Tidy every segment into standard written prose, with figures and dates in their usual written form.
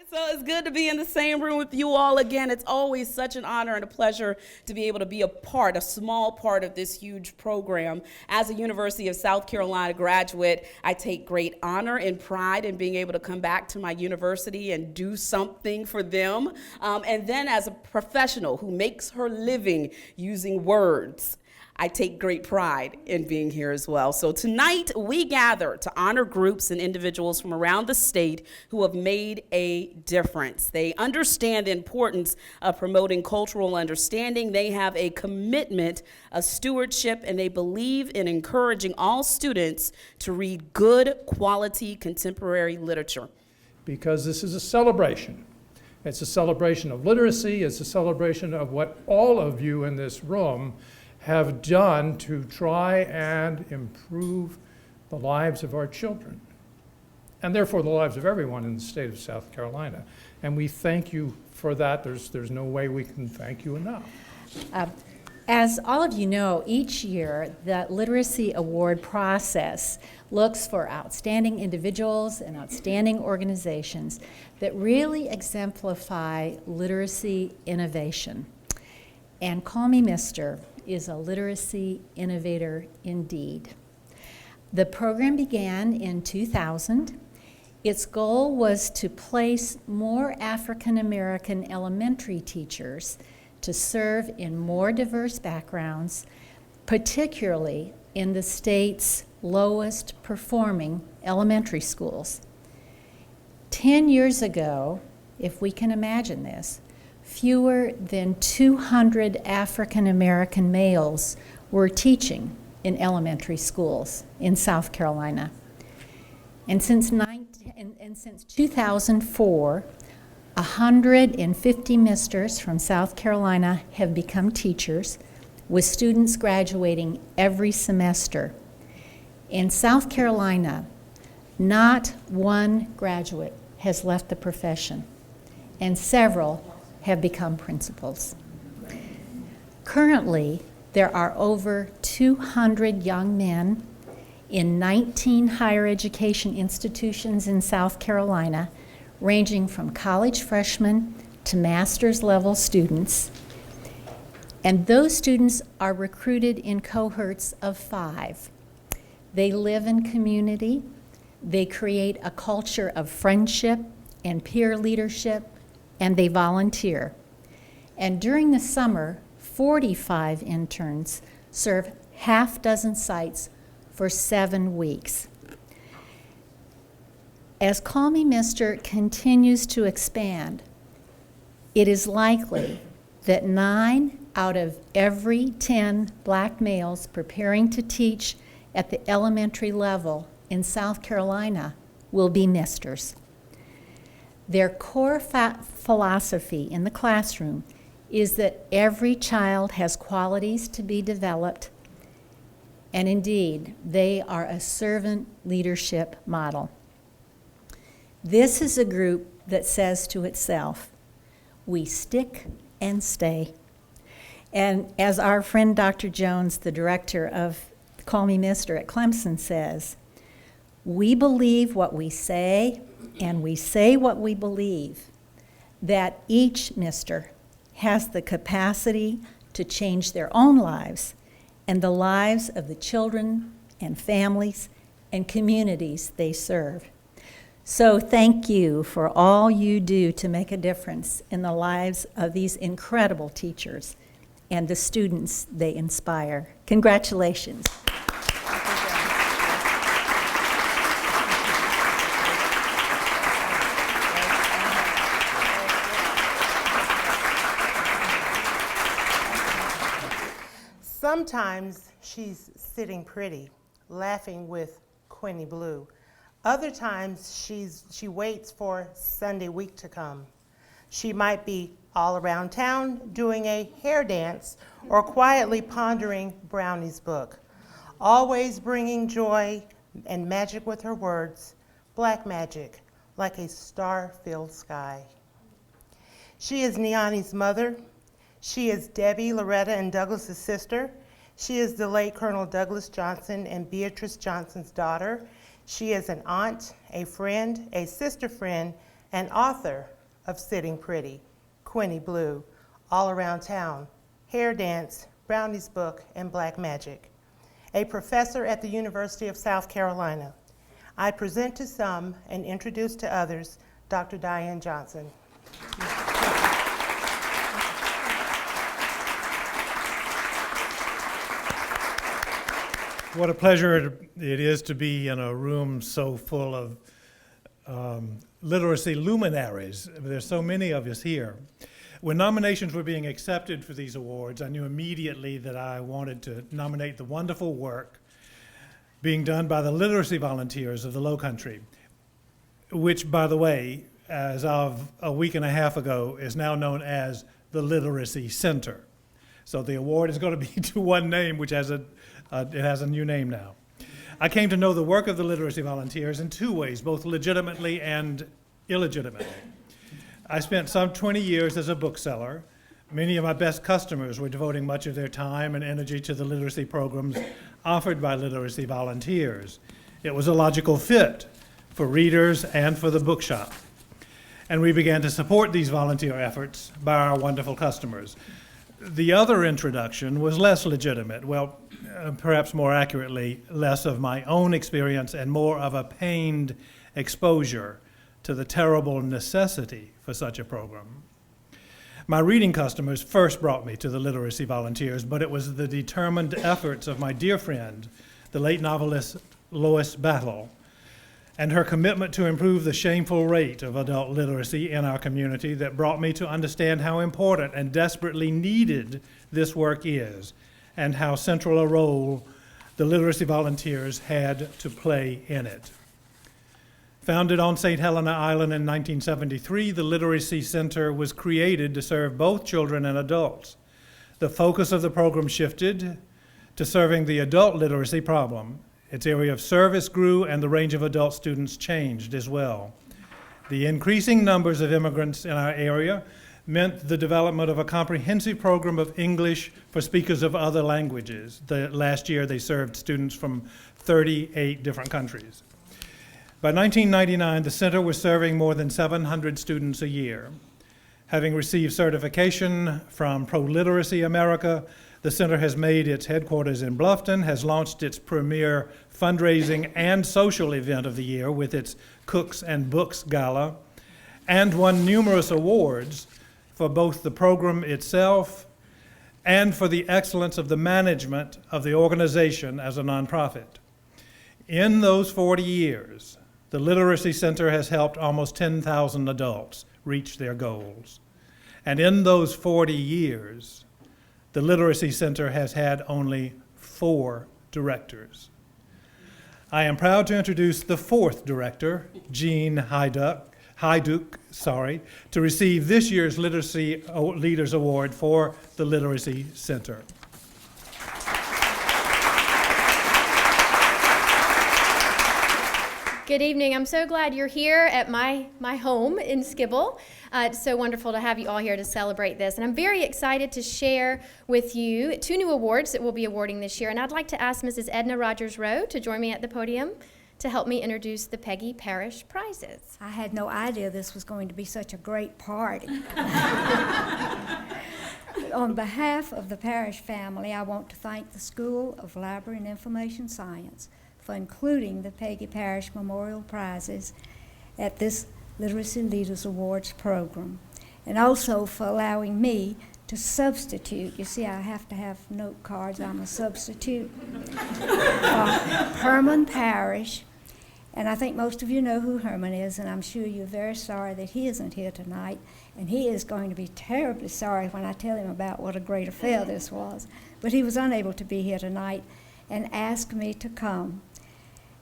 So it's good to be in the same room with you all again. It's always such an honor and a pleasure to be able to be a small part of this huge program. As a University of South Carolina graduate, I take great honor and pride in being able to come back to my university and do something for them. And then as a professional who makes her living using words, I take great pride in being here as well. So tonight we gather to honor groups and individuals from around the state who have made a difference. They understand the importance of promoting cultural understanding. They have a commitment, a stewardship, and they believe in encouraging all students to read good quality contemporary literature. Because this is a celebration. It's a celebration of literacy. It's a celebration of what all of you in this room have done to try and improve the lives of our children, and therefore the lives of everyone in the state of South Carolina. And we thank you for that. There's no way we can thank you enough. As all of you know, each year the Literacy Award process looks for outstanding individuals and outstanding organizations that really exemplify literacy innovation. And Call Me Mr. is a literacy innovator indeed. The program began in 2000. Its goal was to place more African American elementary teachers to serve in more diverse backgrounds, particularly in the state's lowest performing elementary schools. 10 years ago, if we can imagine this, fewer than 200 African American males were teaching in elementary schools in South Carolina. And since 2004, 150 misters from South Carolina have become teachers, with students graduating every semester. In South Carolina, not one graduate has left the profession, and several have become principals. Currently, there are over 200 young men in 19 higher education institutions in South Carolina, ranging from college freshmen to master's level students. And those students are recruited in cohorts of 5. They live in community. They create a culture of friendship and peer leadership, and they volunteer. And during the summer, 45 interns serve half-dozen sites for 7 weeks. As Call Me Mr. continues to expand, it is likely that 9 out of every 10 black males preparing to teach at the elementary level in South Carolina will be misters. Their core philosophy in the classroom is that every child has qualities to be developed, and indeed, they are a servant leadership model. This is a group that says to itself, we stick and stay. And as our friend Dr. Jones, the director of Call Me Mr. at Clemson, says, we believe what we say, and we say what we believe, that each mister has the capacity to change their own lives and the lives of the children and families and communities they serve. So thank you for all you do to make a difference in the lives of these incredible teachers and the students they inspire. Congratulations. Sometimes she's sitting pretty, laughing with Quinny Blue. Other times she waits for Sunday week to come. She might be all around town doing a hair dance or quietly pondering Brownie's book, always bringing joy and magic with her words, black magic, like a star-filled sky. She is Niani's mother. She is Debbie, Loretta, and Douglas's sister. She is the late Colonel Douglas Johnson and Beatrice Johnson's daughter. She is an aunt, a friend, a sister friend, and author of Sitting Pretty, Quinny Blue, All Around Town, Hair Dance, Brownie's Book, and Black Magic. A professor at the University of South Carolina. I present to some and introduce to others Dr. Dianne Johnson. What a pleasure it is to be in a room so full of literacy luminaries. There's so many of us here. When nominations were being accepted for these awards, I knew immediately that I wanted to nominate the wonderful work being done by the literacy volunteers of the Lowcountry, which, by the way, as of a week and a half ago, is now known as the Literacy Center. So the award is going to be to one name, which has it has a new name now. I came to know the work of the literacy volunteers in two ways, both legitimately and illegitimately. I spent some 20 years as a bookseller. Many of my best customers were devoting much of their time and energy to the literacy programs offered by literacy volunteers. It was a logical fit for readers and for the bookshop. And we began to support these volunteer efforts by our wonderful customers. The other introduction was less legitimate, perhaps more accurately, less of my own experience and more of a pained exposure to the terrible necessity for such a program. My reading customers first brought me to the literacy volunteers, but it was the determined efforts of my dear friend, the late novelist Lois Battle, and her commitment to improve the shameful rate of adult literacy in our community that brought me to understand how important and desperately needed this work is, and how central a role the literacy volunteers had to play in it. Founded on St. Helena Island in 1973, the Literacy Center was created to serve both children and adults. The focus of the program shifted to serving the adult literacy problem. Its area of service grew, and the range of adult students changed as well. The increasing numbers of immigrants in our area meant the development of a comprehensive program of English for speakers of other languages. Last year, they served students from 38 different countries. By 1999, the center was serving more than 700 students a year. Having received certification from Pro-Literacy America, the center has made its headquarters in Bluffton, has launched its premier fundraising and social event of the year with its Cooks and Books Gala, and won numerous awards for both the program itself and for the excellence of the management of the organization as a nonprofit. In those 40 years, the Literacy Center has helped almost 10,000 adults reach their goals. And in those 40 years, the Literacy Center has had only 4 directors. I am proud to introduce the 4th director, Jean Hyduck, to receive this year's Literacy Leaders Award for the Literacy Center. Good evening. I'm so glad you're here at my home in Skibble. It's so wonderful to have you all here to celebrate this. And I'm very excited to share with you 2 new awards that we'll be awarding this year. And I'd like to ask Mrs. Edna Rogers-Rowe to join me at the podium to help me introduce the Peggy Parish Prizes. I had no idea this was going to be such a great party. On behalf of the Parish family, I want to thank the School of Library and Information Science for including the Peggy Parish Memorial Prizes at this Literacy Leaders Awards program, and also for allowing me to substitute. You see, I have to have note cards. I'm a substitute. Herman Parish, and I think most of you know who Herman is, and I'm sure you're very sorry that he isn't here tonight, and he is going to be terribly sorry when I tell him about what a great affair this was. But he was unable to be here tonight and asked me to come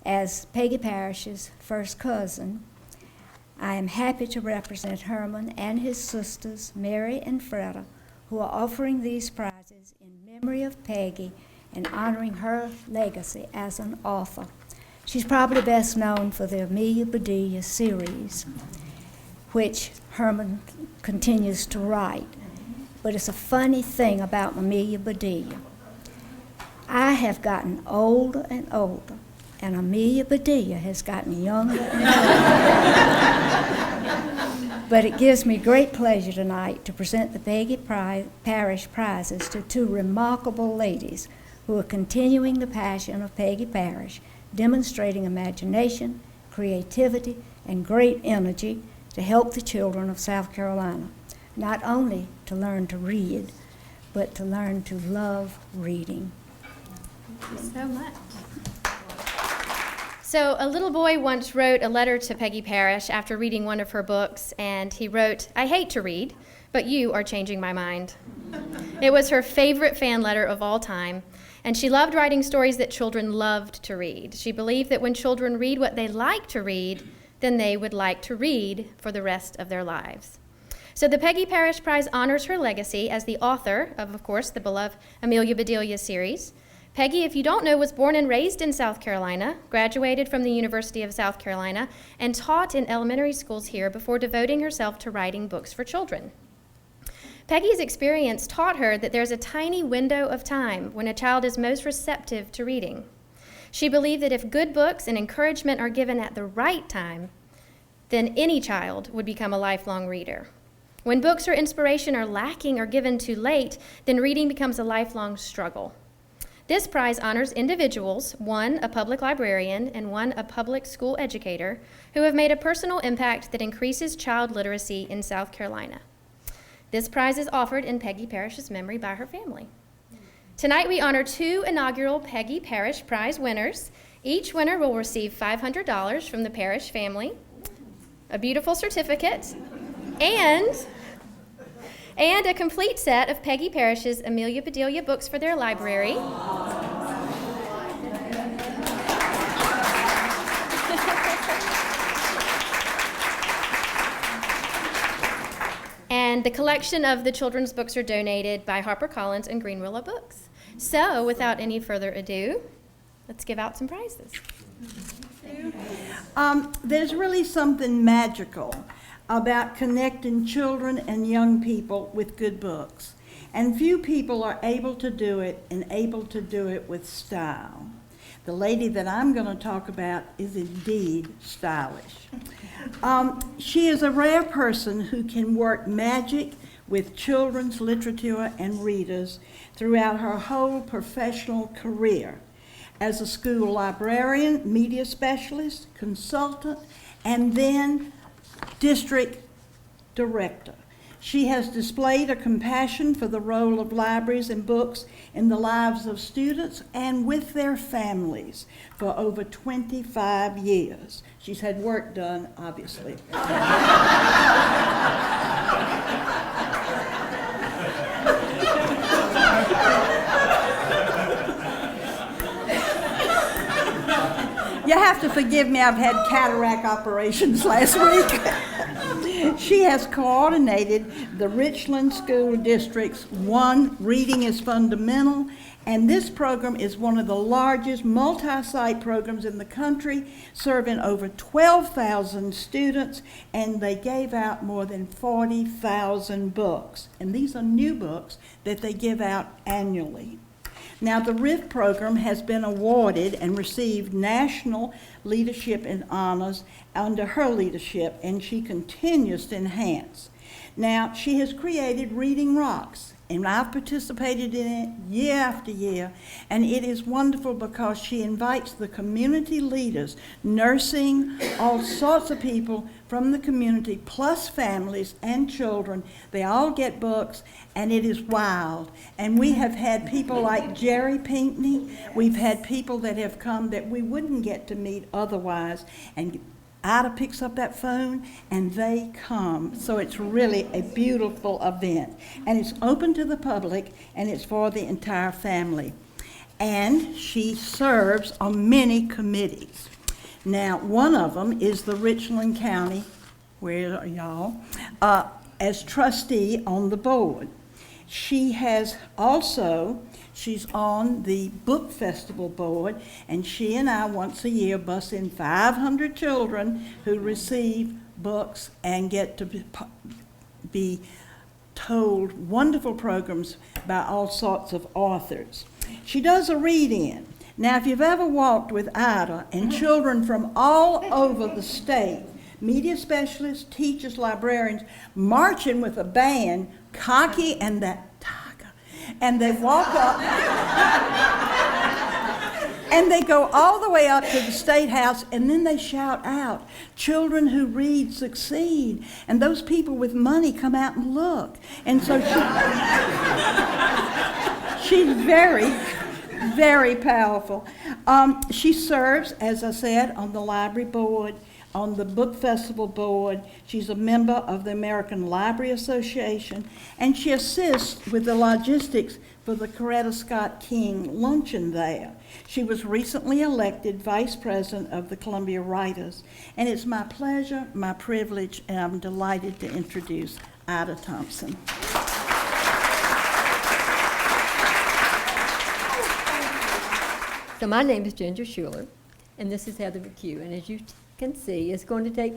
as Peggy Parish's first cousin. I am happy to represent Herman and his sisters, Mary and Freda, who are offering these prizes in memory of Peggy and honoring her legacy as an author. She's probably best known for the Amelia Bedelia series, which Herman continues to write. But it's a funny thing about Amelia Bedelia. I have gotten older and older, and Amelia Bedelia has gotten younger and younger. But it gives me great pleasure tonight to present the Peggy Parish Prizes to two remarkable ladies who are continuing the passion of Peggy Parish, demonstrating imagination, creativity, and great energy to help the children of South Carolina, not only to learn to read, but to learn to love reading. Thank you so much. So a little boy once wrote a letter to Peggy Parish after reading one of her books, and he wrote, "I hate to read, but you are changing my mind." It was her favorite fan letter of all time, and she loved writing stories that children loved to read. She believed that when children read what they like to read, then they would like to read for the rest of their lives. So the Peggy Parish Prize honors her legacy as the author of course, the beloved Amelia Bedelia series. Peggy, if you don't know, was born and raised in South Carolina, graduated from the University of South Carolina, and taught in elementary schools here before devoting herself to writing books for children. Peggy's experience taught her that there's a tiny window of time when a child is most receptive to reading. She believed that if good books and encouragement are given at the right time, then any child would become a lifelong reader. When books or inspiration are lacking or given too late, then reading becomes a lifelong struggle. This prize honors individuals, one a public librarian and one a public school educator, who have made a personal impact that increases child literacy in South Carolina. This prize is offered in Peggy Parish's memory by her family. Tonight we honor two inaugural Peggy Parish Prize winners. Each winner will receive $500 from the Parish family, a beautiful certificate, and a complete set of Peggy Parish's Amelia Bedelia books for their library. And the collection of the children's books are donated by HarperCollins and Green Willow Books. So, without any further ado, let's give out some prizes. There's really something magical about connecting children and young people with good books. And few people are able to do it and able to do it with style. The lady that I'm going to talk about is indeed stylish. She is a rare person who can work magic with children's literature and readers throughout her whole professional career as a school librarian, media specialist, consultant, and then district director. She has displayed a compassion for the role of libraries and books in the lives of students and with their families for over 25 years. She's had work done, obviously. You have to forgive me, I've had cataract operations last week. She has coordinated the Richland School District's One Reading is Fundamental, and this program is one of the largest multi-site programs in the country, serving over 12,000 students, and they gave out more than 40,000 books. And these are new books that they give out annually. Now, the RIF program has been awarded and received national leadership and honors under her leadership, and she continues to enhance. Now, she has created Reading Rocks, and I've participated in it year after year, and it is wonderful because she invites the community leaders, nursing, all sorts of people from the community, plus families and children. They all get books, and it is wild. And we have had people like Jerry Pinkney. We've had people that have come that we wouldn't get to meet otherwise, and Ida picks up that phone and they come. So it's really a beautiful event. And it's open to the public and it's for the entire family. And she serves on many committees. Now, one of them is the Richland County, where are y'all, as trustee on the board. She has also, she's on the Book Festival board, and she and I once a year bus in 500 children who receive books and get to be told wonderful programs by all sorts of authors. She does a read-in. Now, if you've ever walked with Ida and children from all over the state media specialists, teachers, librarians, marching with a band, cocky and that tiger. And they walk up, and they go all the way up to the State House, and then they shout out, "Children who read succeed." And those people with money come out and look. And so she's very, very powerful. She serves, as I said, on the library board, on the book festival board. She's a member of the American Library Association, and she assists with the logistics for the Coretta Scott King luncheon there. She was recently elected vice president of the Columbia Writers, and it's my pleasure, my privilege, and I'm delighted to introduce Ida Thompson. So my name is Ginger Shuler, and this is Heather McCue. And as you can see, it's going to take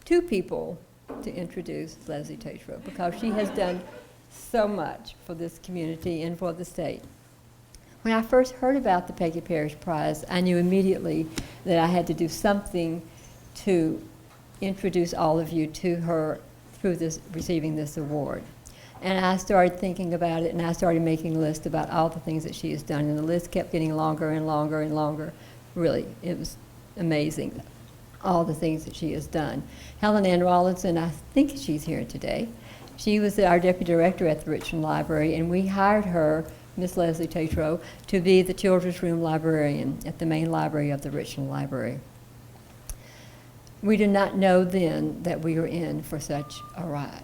two people to introduce Leslie Tetreault because she has done so much for this community and for the state. When I first heard about the Peggy Parish Prize, I knew immediately that I had to do something to introduce all of you to her through this, receiving this award. And I started thinking about it, and I started making a list about all the things that she has done, and the list kept getting longer and longer and longer. Really, it was amazing, all the things that she has done. Helen Ann Rawlinson, I think she's here today. She was our deputy director at the Richland Library, and we hired her, Miss Leslie Tetreault, to be the children's room librarian at the main library of the Richland Library. We did not know then that we were in for such a ride.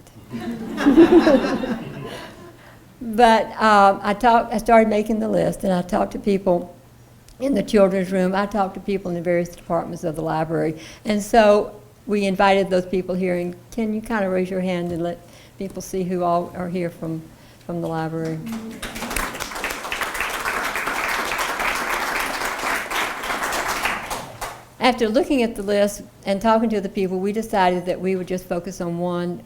But I started making the list, and I talked to people in the children's room. I talked to people in the various departments of the library. And so we invited those people here, and can you kind of raise your hand and let people see who all are here from the library? After looking at the list and talking to the people, we decided that we would just focus on one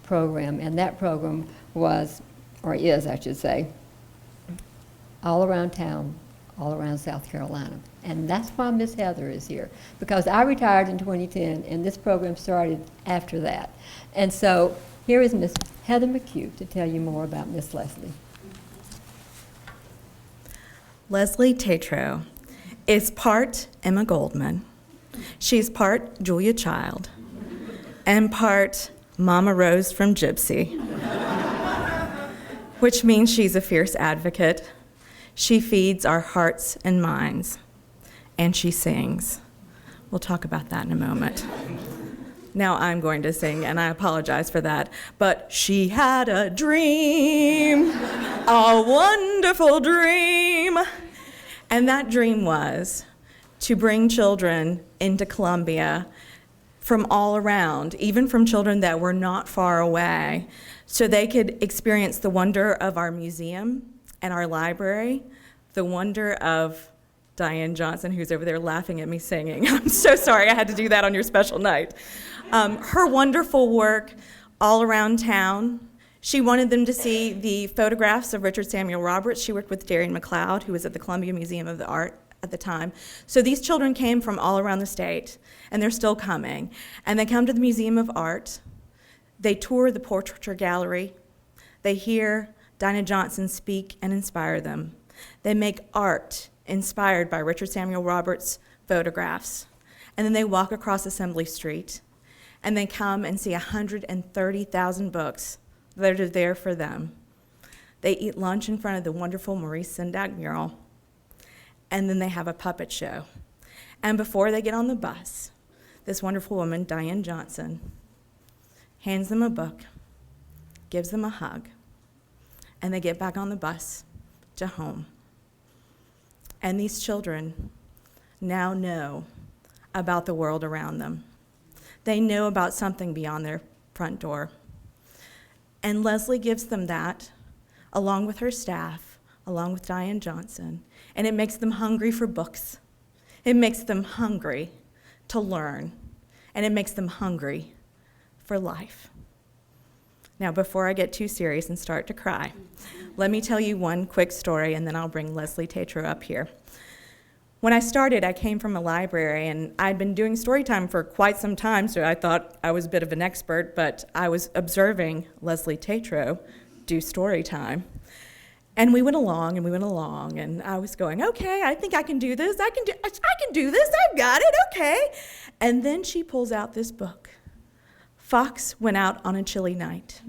program, and that program was, or is, I should say, all around town, all around South Carolina. And that's why Miss Heather is here, because I retired in 2010, and this program started after that. And so here is Miss Heather McCue to tell you more about Miss Leslie. Leslie Tetreault is part Emma Goldman. She's part Julia Child and part Mama Rose from Gypsy, which means she's a fierce advocate. She feeds our hearts and minds, and she sings. We'll talk about that in a moment. Now I'm going to sing, and I apologize for that, but she had a dream, a wonderful dream. And that dream was to bring children into Columbia from all around, even from children that were not far away, so they could experience the wonder of our museum and our library, the wonder of Dianne Johnson, who's over there laughing at me singing. I'm so sorry I had to do that on your special night. Her wonderful work all around town. She wanted them to see the photographs of Richard Samuel Roberts. She worked with Darci McLeod, who was at the Columbia Museum of the Art at the time. So these children came from all around the state, and they're still coming. And they come to the Museum of Art. They tour the portraiture gallery. They hear Dianne Johnson speak and inspire them. They make art inspired by Richard Samuel Roberts' photographs. And then they walk across Assembly Street, and they come and see 130,000 books that are there for them. They eat lunch in front of the wonderful Maurice Sendak mural, and then they have a puppet show. And before they get on the bus, this wonderful woman, Dianne Johnson, hands them a book, gives them a hug, and they get back on the bus to home. And these children now know about the world around them. They know about something beyond their front door. And Leslie gives them that, along with her staff, along with Dianne Johnson, and it makes them hungry for books. It makes them hungry to learn, and it makes them hungry for life. Now, before I get too serious and start to cry, let me tell you one quick story, and then I'll bring Leslie Tetreault up here. When I started, I came from a library, and I'd been doing story time for quite some time, so I thought I was a bit of an expert, but I was observing Leslie Tetreault do story time. And we went along, and I was going, okay, I think I can do this. I can do this. I've got it, okay. And then she pulls out this book, Fox Went Out on a Chilly Night.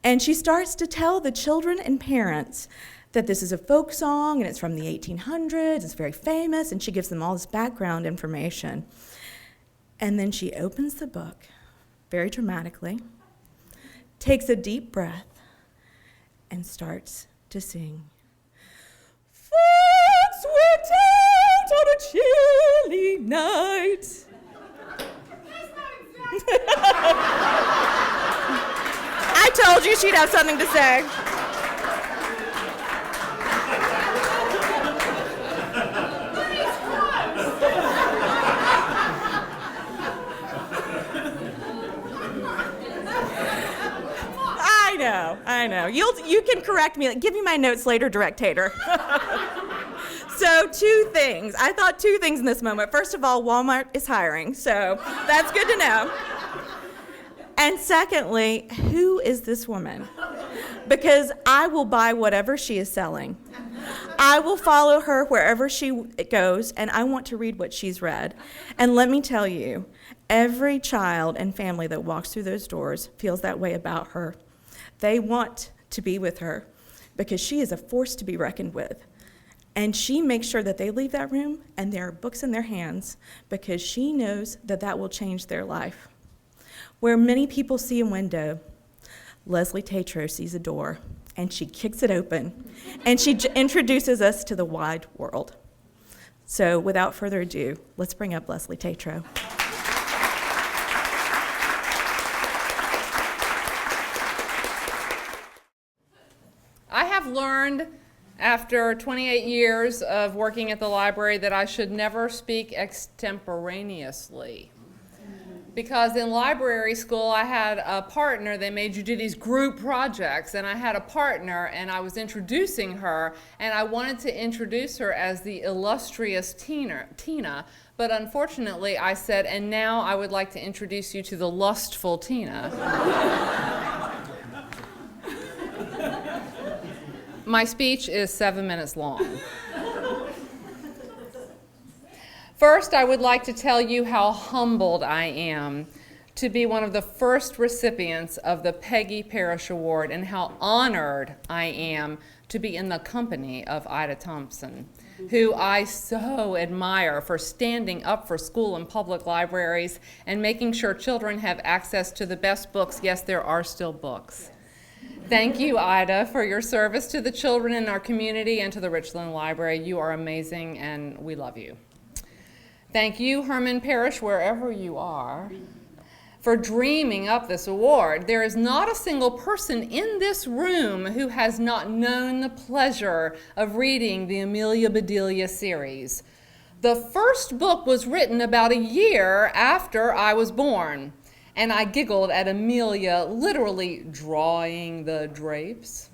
And she starts to tell the children and parents that this is a folk song, and it's from the 1800s, it's very famous, and she gives them all this background information. And then she opens the book, very dramatically, takes a deep breath, and starts to sing. Fox went out on a chilly night. I told you she'd have something to say. I know. You can correct me. Give me my notes later, Directator. So 2 things. I thought 2 things in this moment. First of all, Walmart is hiring, so that's good to know. And secondly, who is this woman? Because I will buy whatever she is selling. I will follow her wherever she goes, and I want to read what she's read. And let me tell you, every child and family that walks through those doors feels that way about her. They want to be with her because she is a force to be reckoned with. And she makes sure that they leave that room and there are books in their hands because she knows that that will change their life. Where many people see a window, Leslie Tetreault sees a door, and she kicks it open, and she introduces us to the wide world. So without further ado, let's bring up Leslie Tetreault. I have learned after 28 years of working at the library that I should never speak extemporaneously. Because in library school, I had a partner. They made you do these group projects, and I had a partner, and I was introducing her, and I wanted to introduce her as the illustrious Tina, but unfortunately I said, and now I would like to introduce you to the lustful Tina. My speech is 7 minutes long. First, I would like to tell you how humbled I am to be one of the first recipients of the Peggy Parish Award, and how honored I am to be in the company of Ida Thompson, who I so admire for standing up for school and public libraries and making sure children have access to the best books. Yes, there are still books. Thank you, Ida, for your service to the children in our community and to the Richland Library. You are amazing, and we love you. Thank you, Herman Parish, wherever you are, for dreaming up this award. There is not a single person in this room who has not known the pleasure of reading the Amelia Bedelia series. The first book was written about a year after I was born, and I giggled at Amelia literally drawing the drapes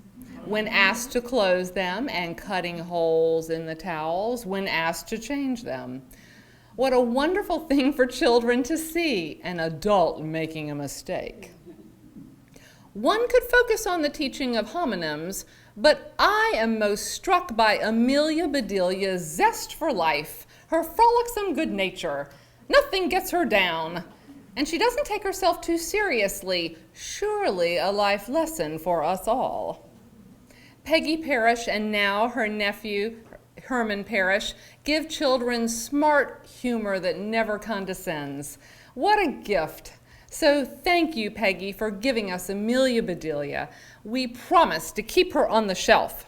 when asked to close them and cutting holes in the towels when asked to change them. What a wonderful thing for children to see, an adult making a mistake. One could focus on the teaching of homonyms, but I am most struck by Amelia Bedelia's zest for life, her frolicsome good nature. Nothing gets her down, and she doesn't take herself too seriously. Surely a life lesson for us all. Peggy Parish and now her nephew, Herman Parish, give children smart humor that never condescends. What a gift. So thank you, Peggy, for giving us Amelia Bedelia. We promise to keep her on the shelf.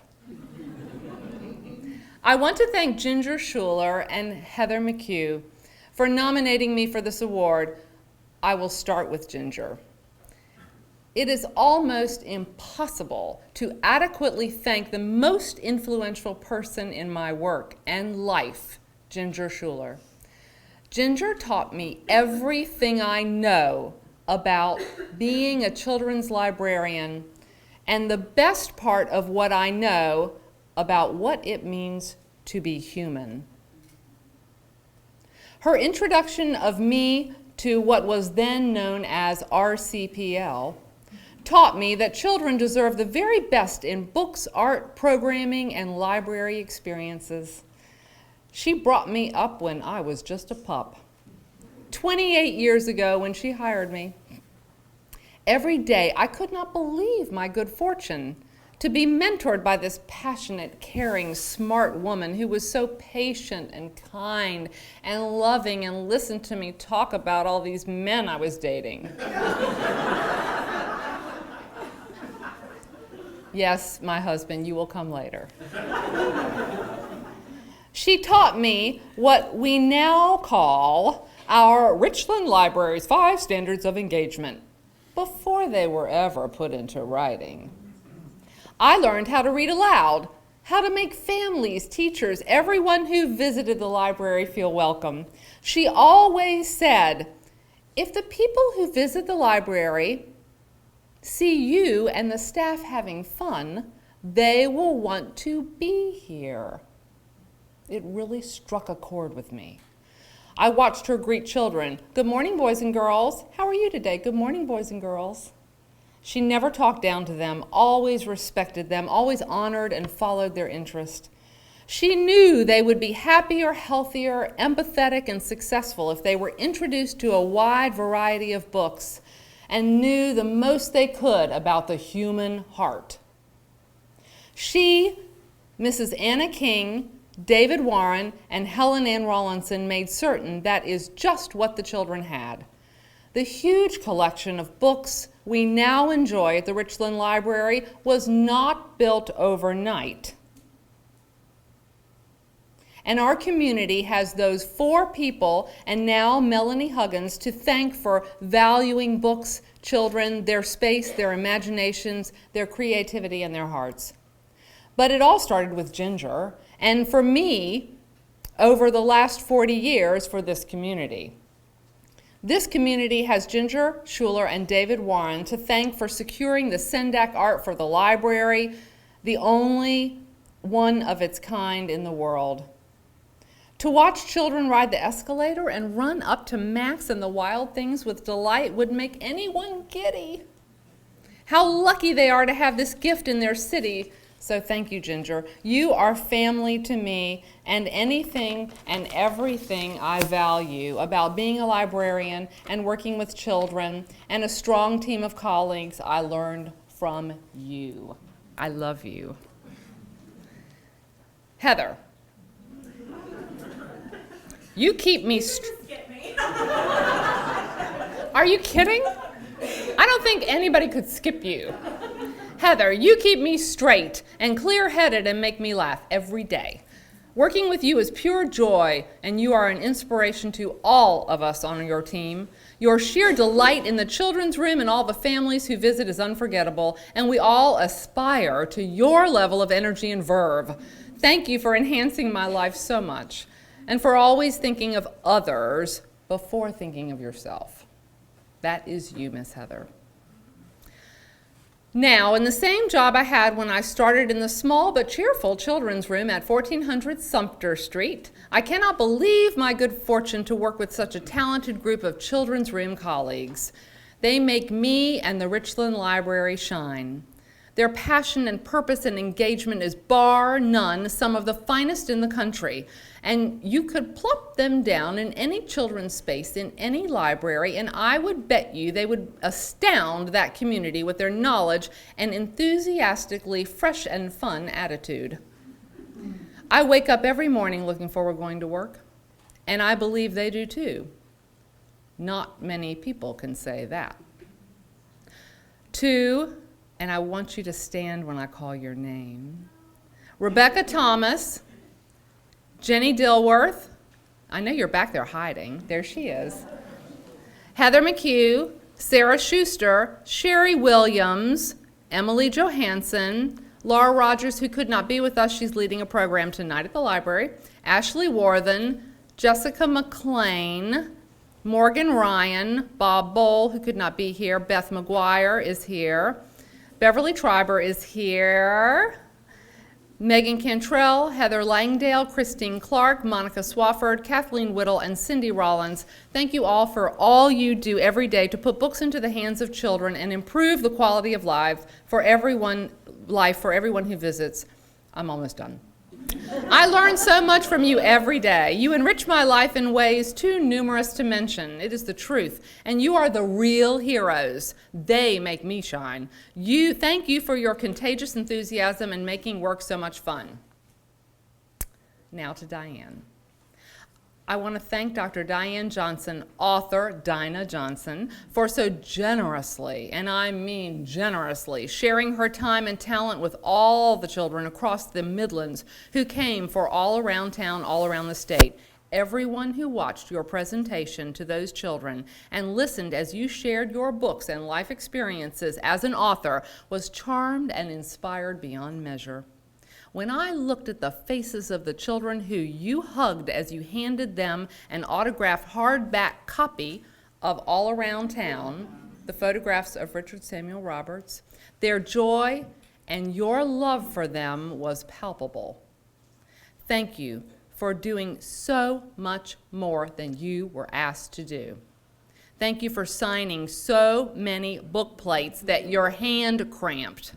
I want to thank Ginger Shuler and Heather McCue for nominating me for this award. I will start with Ginger. It is almost impossible to adequately thank the most influential person in my work and life, Ginger Shuler. Ginger taught me everything I know about being a children's librarian, and the best part of what I know about what it means to be human. Her introduction of me to what was then known as RCPL taught me that children deserve the very best in books, art, programming, and library experiences. She brought me up when I was just a pup. 28 years ago when she hired me. Every day I could not believe my good fortune to be mentored by this passionate, caring, smart woman who was so patient and kind and loving and listened to me talk about all these men I was dating. Yes, my husband, you will come later. She taught me what we now call our Richland Library's 5 standards of engagement before they were ever put into writing. I learned how to read aloud, how to make families, teachers, everyone who visited the library feel welcome. She always said, if the people who visit the library see you and the staff having fun, they will want to be here. It really struck a chord with me. I watched her greet children. Good morning, boys and girls. How are you today? Good morning, boys and girls. She never talked down to them, always respected them, always honored and followed their interest. She knew they would be happier, healthier, empathetic, and successful if they were introduced to a wide variety of books and knew the most they could about the human heart. She, Mrs. Anna King, David Warren, and Helen Ann Rawlinson made certain that is just what the children had. The huge collection of books we now enjoy at the Richland Library was not built overnight. And our community has those 4 people, and now Melanie Huggins, to thank for valuing books, children, their space, their imaginations, their creativity, and their hearts. But it all started with Ginger, and for me, over the last 40 years for this community. This community has Ginger, Shuler, and David Warren to thank for securing the Sendak art for the library, the only one of its kind in the world. To watch children ride the escalator and run up to Max and the Wild Things with delight would make anyone giddy. How lucky they are to have this gift in their city. So thank you, Ginger. You are family to me, and anything and everything I value about being a librarian and working with children and a strong team of colleagues I learned from you. I love you. Heather, you keep me Are you kidding? I don't think anybody could skip you. Heather, you keep me straight and clear-headed and make me laugh every day. Working with you is pure joy, and you are an inspiration to all of us on your team. Your sheer delight in the children's room and all the families who visit is unforgettable, and we all aspire to your level of energy and verve. Thank you for enhancing my life so much, and for always thinking of others before thinking of yourself. That is you, Miss Heather. Now, in the same job I had when I started in the small but cheerful children's room at 1400 Sumter Street, I cannot believe my good fortune to work with such a talented group of children's room colleagues. They make me and the Richland Library shine. Their passion and purpose and engagement is bar none some of the finest in the country, and you could plop them down in any children's space in any library, and I would bet you they would astound that community with their knowledge and enthusiastically fresh and fun attitude. I wake up every morning looking forward to going to work, and I believe they do too. Not many people can say that. 2, and I want you to stand when I call your name. Rebecca Thomas, Jenny Dilworth, I know you're back there hiding, there she is. Heather McCue, Sarah Schuster, Sherry Williams, Emily Johansson, Laura Rogers, who could not be with us, she's leading a program tonight at the library, Ashley Warthen, Jessica McLean, Morgan Ryan, Bob Bowl, who could not be here, Beth McGuire is here, Beverly Triber is here, Megan Cantrell, Heather Langdale, Christine Clark, Monica Swafford, Kathleen Whittle, and Cindy Rollins. Thank you all for all you do every day to put books into the hands of children and improve the quality of life for everyone who visits. I'm almost done. I learn so much from you every day. You enrich my life in ways too numerous to mention. It is the truth, and you are the real heroes. They make me shine. Thank you for your contagious enthusiasm and making work so much fun. Now to Dianne. I want to thank Dr. Dianne Johnson, author Dinah Johnson, for so generously, and I mean generously, sharing her time and talent with all the children across the Midlands who came for all around town, all around the state. Everyone who watched your presentation to those children and listened as you shared your books and life experiences as an author was charmed and inspired beyond measure. When I looked at the faces of the children who you hugged as you handed them an autographed hardback copy of All Around Town, the photographs of Richard Samuel Roberts, their joy and your love for them was palpable. Thank you for doing so much more than you were asked to do. Thank you for signing so many book plates that your hand cramped.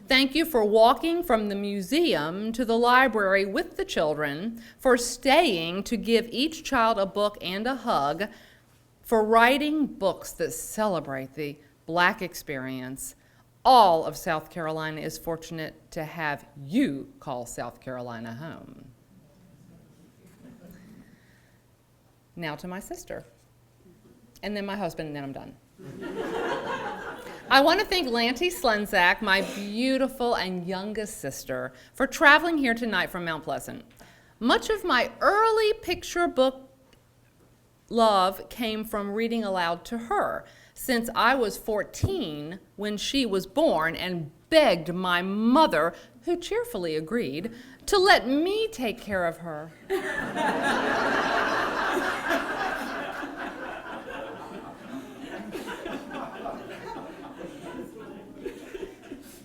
Thank you for walking from the museum to the library with the children, for staying to give each child a book and a hug, for writing books that celebrate the Black experience. All of South Carolina is fortunate to have you call South Carolina home. Now to my sister, and then my husband, and then I'm done. I want to thank Lanty Slenzak, my beautiful and youngest sister, for traveling here tonight from Mount Pleasant. Much of my early picture book love came from reading aloud to her, since I was 14 when she was born and begged my mother, who cheerfully agreed, to let me take care of her.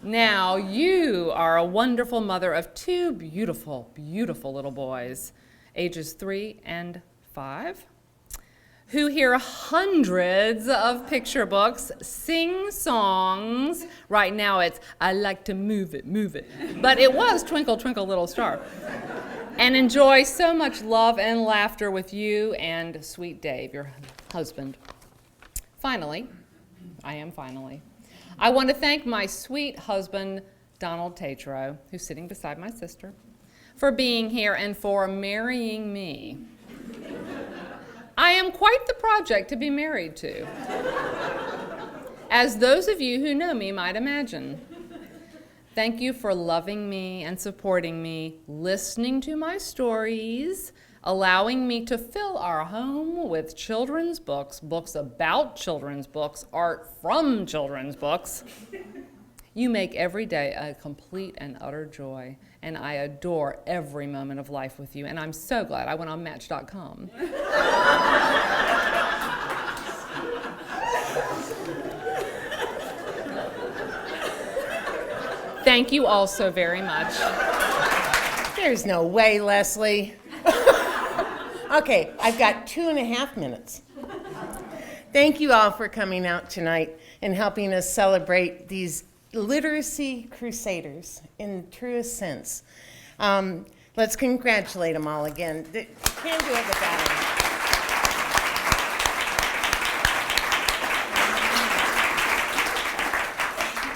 Now, you are a wonderful mother of two beautiful, beautiful little boys, ages 3 and 5, who hear hundreds of picture books, sing songs. Right now it's, I like to move it, but it was Twinkle, Twinkle, Little Star, and enjoy so much love and laughter with you and sweet Dave, your husband. Finally, I want to thank my sweet husband, Donald Tetreault, who's sitting beside my sister, for being here and for marrying me. I am quite the project to be married to, as those of you who know me might imagine. Thank you for loving me and supporting me, listening to my stories, allowing me to fill our home with children's books, books about children's books, art from children's books. You make every day a complete and utter joy, and I adore every moment of life with you, and I'm so glad I went on Match.com. Thank you all so very much. There's no way, Leslie. Okay, I've got 2.5 minutes. Thank you all for coming out tonight and helping us celebrate these literacy crusaders in the truest sense. Let's congratulate them all again. Can't do it without them.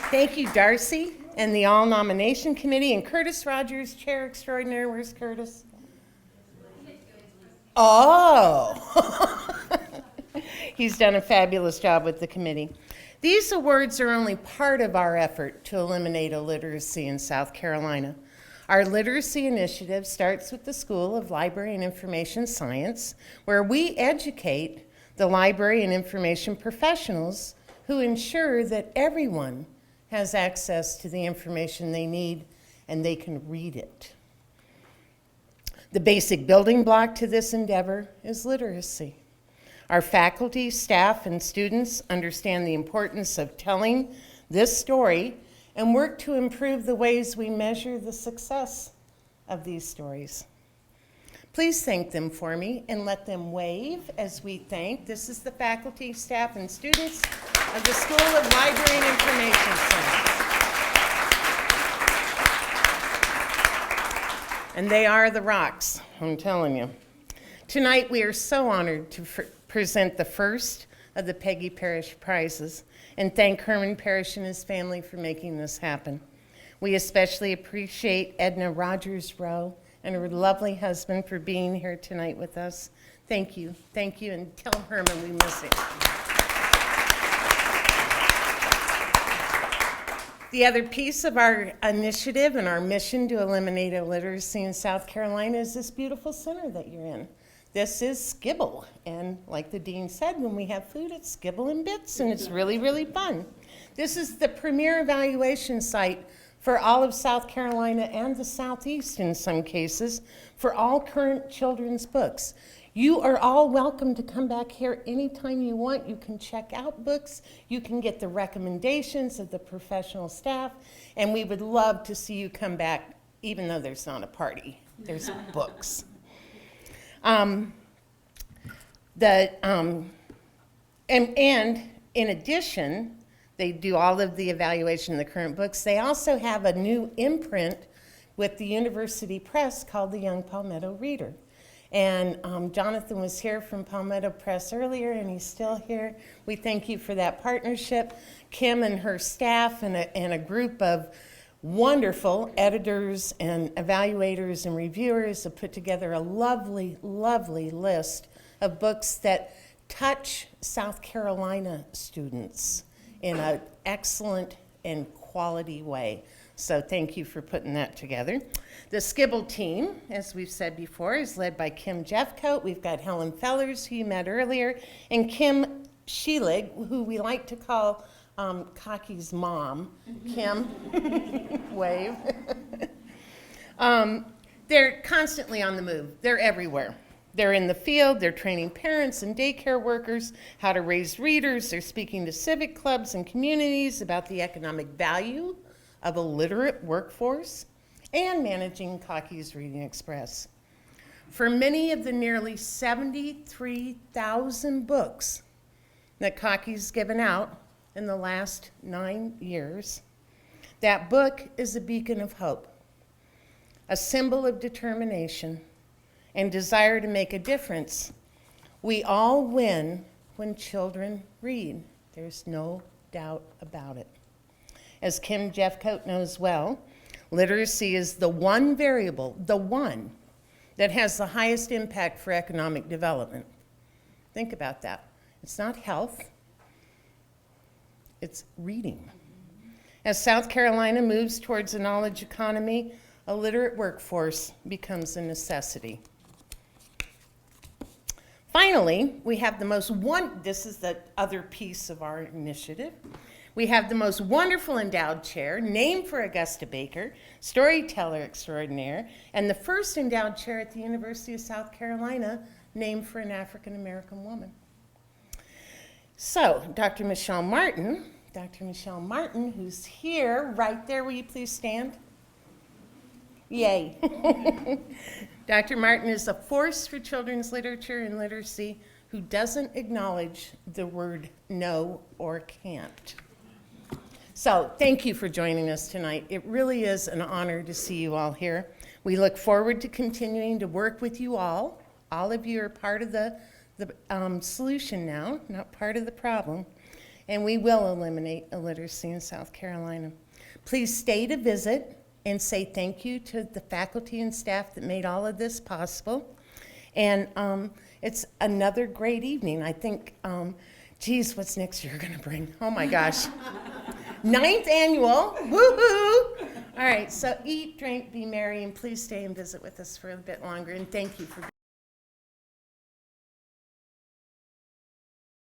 Thank you, Darci, and the All Nomination Committee, and Curtis Rogers, Chair Extraordinary. Where's Curtis? Oh, he's done a fabulous job with the committee. These awards are only part of our effort to eliminate illiteracy in South Carolina. Our literacy initiative starts with the School of Library and Information Science, where we educate the library and information professionals who ensure that everyone has access to the information they need and they can read it. The basic building block to this endeavor is literacy. Our faculty, staff, and students understand the importance of telling this story and work to improve the ways we measure the success of these stories. Please thank them for me and let them wave as we thank. This is the faculty, staff, and students of the School of Library and Information Science. And they are the rocks, I'm telling you. Tonight we are so honored to present the first of the Peggy Parish Prizes and thank Herman Parish and his family for making this happen. We especially appreciate Edna Rowe and her lovely husband for being here tonight with us. Thank you, and tell Herman we miss him. The other piece of our initiative and our mission to eliminate illiteracy in South Carolina is this beautiful center that you're in. This is Skibble, and like the dean said, when we have food, it's Skibble and Bits, and it's really, really fun. This is the premier evaluation site for all of South Carolina and the Southeast in some cases, for all current children's books. You are all welcome to come back here anytime you want. You can check out books, you can get the recommendations of the professional staff, and we would love to see you come back, even though there's not a party, there's books. And in addition, they do all of the evaluation of the current books. They also have a new imprint with the University Press called the Young Palmetto Reader. And Jonathan was here from Palmetto Press earlier, and he's still here. We thank you for that partnership. Kim and her staff and a group of wonderful editors and evaluators and reviewers have put together a lovely, lovely list of books that touch South Carolina students in an excellent and quality way. So thank you for putting that together. The Skibble team, as we've said before, is led by Kim Jeffcoat. We've got Helen Fellers, who you met earlier, and Kim Sheelig, who we like to call Cocky's mom. Kim, wave. They're constantly on the move. They're everywhere. They're in the field, they're training parents and daycare workers how to raise readers. They're speaking to civic clubs and communities about the economic value of a literate workforce and managing Cocky's Reading Express. For many of the nearly 73,000 books that Cocky's given out in the last 9 years, that book is a beacon of hope, a symbol of determination and desire to make a difference. We all win when children read. There's no doubt about it. As Kim Jeffcoat knows well, literacy is the one variable, the one, that has the highest impact for economic development. Think about that. It's not health, it's reading. As South Carolina moves towards a knowledge economy, a literate workforce becomes a necessity. Finally, we have this is the other piece of our initiative. We have the most wonderful endowed chair, named for Augusta Baker, storyteller extraordinaire, and the first endowed chair at the University of South Carolina, named for an African-American woman. So, Dr. Michelle Martin, who's here, right there, will you please stand? Yay. Dr. Martin is a force for children's literature and literacy who doesn't acknowledge the word no or can't. So thank you for joining us tonight. It really is an honor to see you all here. We look forward to continuing to work with you all. All of you are part of the solution now, not part of the problem, and we will eliminate illiteracy in South Carolina. Please stay to visit and say thank you to the faculty and staff that made all of this possible. And it's another great evening. I think, geez, what's next year going to bring? Oh my gosh. 9th annual, woohoo! All right, so eat, drink, be merry, and please stay and visit with us for a bit longer. And thank you for